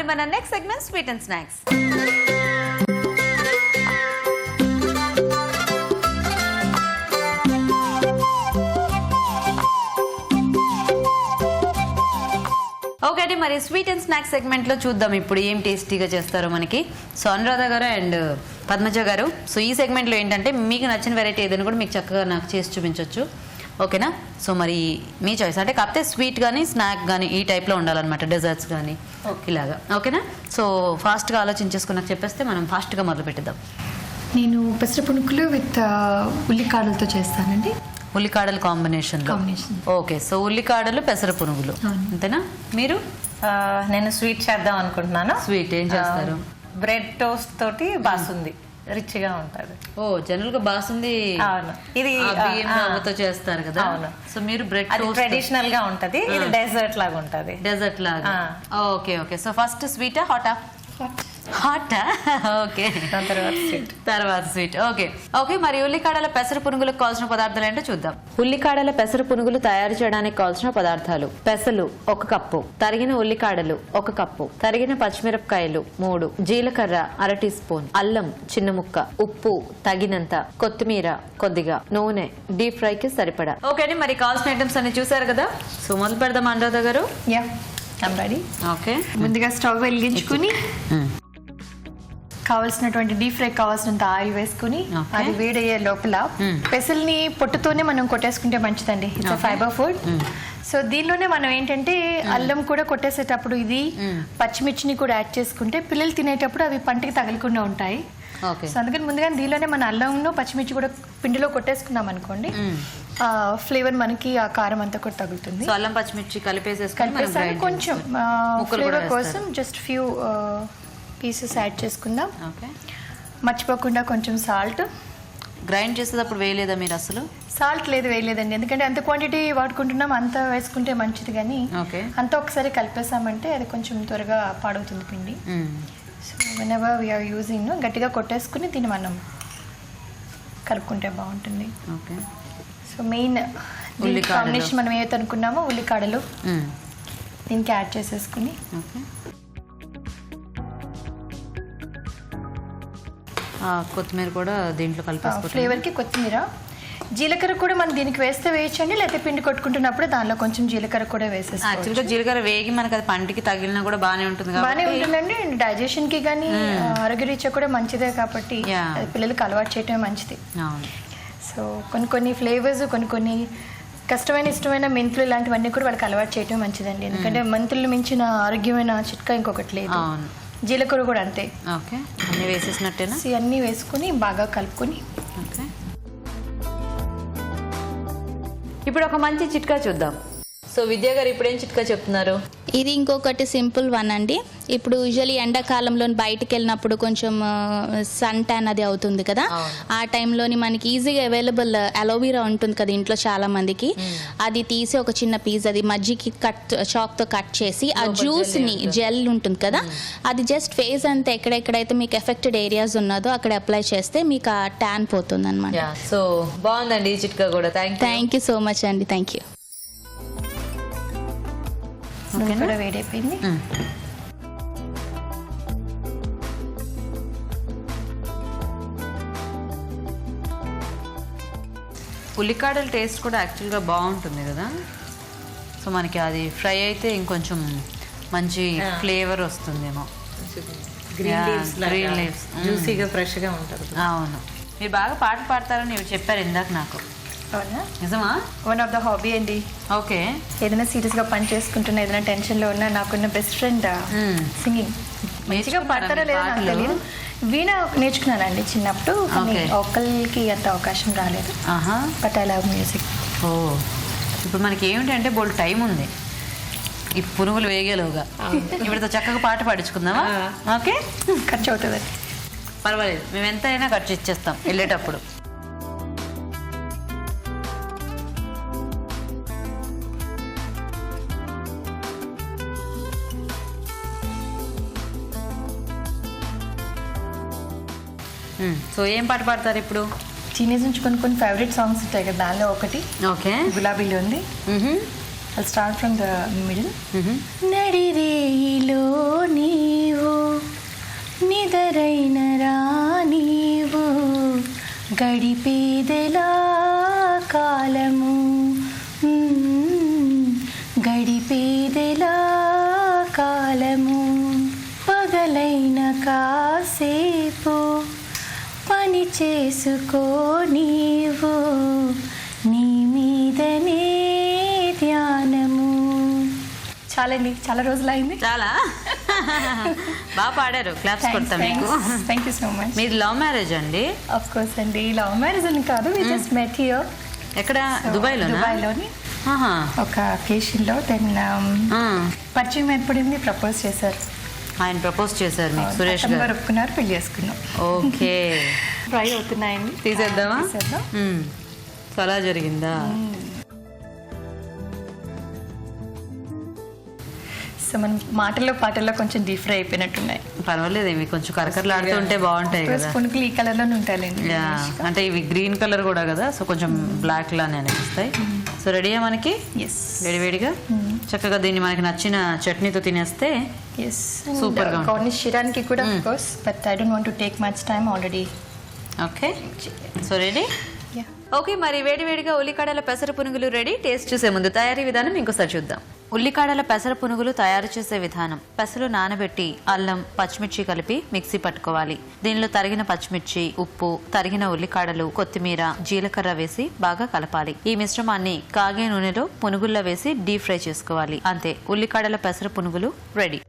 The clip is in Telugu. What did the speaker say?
మరి మన next segment sweet and snacks. Okay అండి, మరి స్వీట్ అండ్ స్నాక్స్ సెగ్మెంట్లో చూద్దాం ఇప్పుడు ఏం టేస్టీగా చేస్తారో మనకి. సో అనురాధ గారు అండ్ పద్మజ గారు, సో ఈ సెగ్మెంట్లో ఏంటంటే మీకు నచ్చిన వెరైటీ ఏదైనా కూడా మీకు చక్కగా నాకు చేసి చూపించవచ్చు. ఓకేనా? సో మరి మీ చాయిస్, అంటే కాకపోతే స్వీట్ కానీ స్నాక్ కానీ ఈ టైప్లో ఉండాలన్నమాట, డెజర్ట్స్ కానీ ఇలాగా. ఓకేనా? సో ఫాస్ట్గా ఆలోచించేసుకుని నాకు చెప్పేస్తే మనం ఫాస్ట్గా మొదలు పెట్టిద్దాం. నేను పెసర పునుకులు విత్ ఉల్లికాడలతో చేస్తానండి. ఉల్లికాడలు కాంబినేషన్. ఓకే, సో ఉల్లికాడలు పెసర పునుగులు అంతేనా? మీరు? నేను స్వీట్ చేద్దాం అనుకుంటున్నాను. స్వీట్ ఏం చేస్తారు? బ్రెడ్ టోస్ట్ తోటి బాసుంది, రిచ్ గా ఉంటది. ఓ, జనరల్ గా బాసుంది. అవును, ఇది బియ్యం రవ్వతో చేస్తారు కదా. అవును. సో మీరు బ్రెడ్ ట్రెడిషనల్ గా ఉంటది, ఇది డెజర్ట్ లాగా ఉంటది. డెజర్ట్ లాగా. Okay okay. సో ఫస్ట్ స్వీటా హాటా? హాటా. ఓకే, తర్వాత స్వీట్. Okay okay. మరి ఉల్లికాడల పెసర పునుగులకు కావాల్సిన పదార్థాలు ఏంటో చూద్దాం. ఉల్లికాడల పెసర పునుగులు తయారు చేయడానికి కావాల్సిన పదార్థాలు: పెసలు 1 కప్పు, తరిగిన ఉల్లికాడలు 1 కప్పు, తరిగిన పచ్చిమిరపకాయలు 3, జీలకర్ర 1/2 టీ స్పూన్, అల్లం చిన్న ముక్క, ఉప్పు తగినంత, కొత్తిమీర కొద్దిగా, నూనె డీప్ ఫ్రై కి సరిపడా. ఓకే అండి, మరి కావాల్సిన ఐటమ్స్ అన్ని చూసారు కదా. సో మొదలు పెడదాం అనురాధ గారు. రెడీ. ఓకే, ముందుగా స్టవ్ వెలిగించుకుని కావాల్సినటువంటి డీప్ ఫ్రై కావాల్సినంత ఆయిల్ వేసుకుని అది వేడయ్యే లోపల పెసల్ని పొట్టుతోనే మనం కొట్టేసుకుంటే మంచిదండి. It's fibre food. సో దీనిలోనే మనం ఏంటంటే అల్లం కూడా కొట్టేసేటప్పుడు ఇది పచ్చిమిర్చిని కూడా యాడ్ చేసుకుంటే పిల్లలు తినేటప్పుడు అవి పంటికి తగలకుండా ఉంటాయి. సో అందుకని ముందుగా దీనిలోనే మన అల్లంను పచ్చిమిర్చి కూడా పిండిలో కొట్టేసుకున్నాం అనుకోండి, ఫ్లేవర్ మనకి ఆ కారం అంతా కూడా తగులుతుంది. అల్లం పచ్చిమిర్చి కలిపేసి కొంచెం ఫ్లేవర్ కోసం జస్ట్ ఫ్యూ పీసెస్ యాడ్ చేసుకుందాం. మర్చిపోకుండా కొంచెం సాల్ట్. గ్రైండ్ చేసేటప్పుడు వేయలేదా మీరు? అసలు సాల్ట్ లేదు, వేయలేదండి, ఎందుకంటే అంత క్వాంటిటీ వాడుకుంటున్నాం, అంత వేసుకుంటే మంచిది. కానీ అంతా ఒకసారి కలిపేసామంటే అది కొంచెం త్వరగా పాడవుతుంది పిండి. సో వెనెవర్ వీఆర్ యూజింగ్ గట్టిగా కొట్టేసుకుని దీన్ని మనం కలుపుకుంటే బాగుంటుంది. సో మెయిన్ కాంబినేషన్ మనం ఏదైతే అనుకున్నామో ఉల్లికాడలు దీనికి యాడ్ చేసేసుకుని కొత్తిమీర కూడా దీంట్లో కలిపేసుకోవాలి. ఫ్లేవర్కి కొత్తిమీర, జీలకర్ర కూడా మనం దీనికి వేస్తే వేయచ్చండి, లేకపోతే పిండి కొట్టుకుంటున్నప్పుడు దానిలో కొంచెం జీలకర్ర కూడా వేసేసుకోవచ్చు. జీలకర్ర వేగి మనకి అది పంటికి తగిలినా కూడా బాగానే ఉంటుంది. బాగానే ఉంటుందండి, డైజెషన్ కి కానీ ఆరోగ్యరీత్యా కూడా మంచిదే కాబట్టి పిల్లలకి అలవాటు చేయటమే మంచిది. సో కొన్ని ఫ్లేవర్స్, కొన్ని కష్టమైన ఇష్టమైన మెంతులు ఇలాంటివన్నీ కూడా వాళ్ళకి అలవాటు చేయటం మంచిదండి, ఎందుకంటే మెంతులు మించిన ఆరోగ్యమైన చిట్కా ఇంకొకటి లేదు. జీలకర్ర కూడా అంతే. ఓకే, అన్నీ వేసేసినట్టేనా? అన్నీ వేసుకుని బాగా కలుపుకొని. ఓకే, ఇప్పుడు ఒక మంచి చిట్కా చూద్దాం. సో విద్యా గారు ఇప్పుడు ఏం చిట్కా చెప్తున్నారు? ఇది ఇంకొకటి సింపుల్ వన్ అండి. ఇప్పుడు యూజువల్లీ ఎండాకాలంలో బయటికి వెళ్ళినప్పుడు కొంచెం సన్ ట్యాన్ అది అవుతుంది కదా, ఆ టైంలోని మనకి ఈజీగా అవైలబుల్ అలోవీరా ఉంటుంది కదా ఇంట్లో చాలా మందికి. అది తీసి ఒక చిన్న పీస్ అది మజ్జికి చాక్తో కట్ చేసి ఆ జ్యూస్ని జెల్ ఉంటుంది కదా, అది జస్ట్ ఫేస్ అంతా ఎక్కడెక్కడైతే మీకు ఎఫెక్టెడ్ ఏరియాస్ ఉన్నదో అక్కడ అప్లై చేస్తే మీకు ఆ ట్యాన్ పోతుంది అనమాట. సో బాగుందండి ఈ చిట్కా కూడా. థ్యాంక్ యూ సో మచ్ అండి. Thank you. కూడా వేడైపోయింది. ఉల్లికాడల టేస్ట్ కూడా యాక్చువల్గా బాగుంటుంది కదా. సో మనకి అది ఫ్రై అయితే ఇంకొంచెం మంచి ఫ్లేవర్ వస్తుందేమో. గ్రీన్ లీవ్స్ జ్యూసీగా ఫ్రెష్గా ఉంటుంది. అవును, మీరు బాగా పాటలు పాడతారని చెప్పారు ఇందాక నాకు. నిజమా? వన్ ఆఫ్ ద హాబీ అండి. ఓకే, ఏదైనా సీరియస్ గా పని చేసుకుంటున్నా, ఏదైనా టెన్షన్ లో ఉన్నా నాకున్న బెస్ట్ ఫ్రెండ్ సింగింగ్. మంచిగా పాడతారా లేదా నాకు తెలియదు. వీణ నేర్చుకున్నానండి చిన్నప్పుడు, ఒకరికి అంత అవకాశం రాలేదు. But I love music. Oh, ఇప్పుడు మనకి ఏమిటంటే బోల్డ్ టైం ఉంది ఈ పునుగులు వేగేలోగా. ఇప్పుడుతో చక్కగా పాట పాడించుకుందామా? ఓకే, ఖర్చు అవుతుంది. పర్వాలేదు, మేము ఎంతైనా ఖర్చు ఇచ్చేస్తాం వెళ్ళేటప్పుడు. సో ఏం పాట పాడతారు ఇప్పుడు? టీనేజ్ నుంచి కొన్ని ఫేవరెట్ సాంగ్స్ ఉంటాయి కదా, దానిలో ఒకటి ఓకే గులాబీలో ఉంది. I'll start from the middle. నడిరేలోని గడిపేదెలా కాలము గడిపేదెలా కాలము పగలైన కాసేపు పని చేసుకో నీవు నీ మీదనే ధ్యానము. చాలండి, చాలా రోజులైంది. చాలా బాగా పాడారు. క్లాప్స్ కొడతా మీకు. Thank you so much. మీది లవ్ మ్యారేజ్ అండి? ఆఫ్ కోర్స్ అండి, లవ్ మ్యారేజ్ అని కాదు, వి జస్ట్ మెట్ హియర్. ఎక్కడ? దుబాయ్లోనా? దుబాయ్లోని ఒక అకేషన్లో. దెన్ పరిచయం ఏర్పడింది, ప్రపోజ్ చేశారు. ఆయన ప్రపోజ్ చేశారు మీకు? సురేష్ గారు ఒప్పుకున్నారు, పెళ్లి చేసుకున్నాం. ఓకే. ట్రై అవుతున్నాయండి. తీసేద్దామా? తీసేద్దాం. చాలా జరిగిందా? సో మన మాటల్లో పాటల్లో కొంచెం డీప్ ఫ్రై అయిపోయినట్టున్నాయి. పర్వాలేదు, ఇవి కొంచెం కరకరలాడుతూ ఉంటే బాగుంటాయి కదా. పునుకులు ఈ కలర్లోనే ఉంటాయండి. అంటే ఇవి గ్రీన్ కలర్ కూడా కదా, సో కొంచెం బ్లాక్ లానే అనిపిస్తాయి. సో రెడీయా మనకి? ఎస్. వేడివేడిగా చక్కగా దీన్ని మనకి నచ్చిన చట్నీతో తినేస్తే ఎస్, సూపర్ గా. గార్నిష్ చేయడానికి కూడా of course, but I don't want to take much time already. Okay, so ready? Okay, మరి వేడివేడిగా ఉల్లికాడల పెసర పునుగులు రెడీ. టేస్ట్ చూసే ముందు తయారీ విధానం ఇంకోసారి చూద్దాం. ఉల్లికాడల పెసర పునుగులు తయారు చేసే విధానం: పెసలు నానబెట్టి అల్లం పచ్చిమిర్చి కలిపి మిక్సీ పట్టుకోవాలి. దీనిలో తరిగిన పచ్చిమిర్చి, ఉప్పు, తరిగిన ఉల్లికాడలు, కొత్తిమీర, జీలకర్ర వేసి బాగా కలపాలి. ఈ మిశ్రమాన్ని కాగే నూనెలో పునుగుల్లో వేసి డీప్ ఫ్రై చేసుకోవాలి. అంతే, ఉల్లికాడల పెసర పునుగులు రెడీ.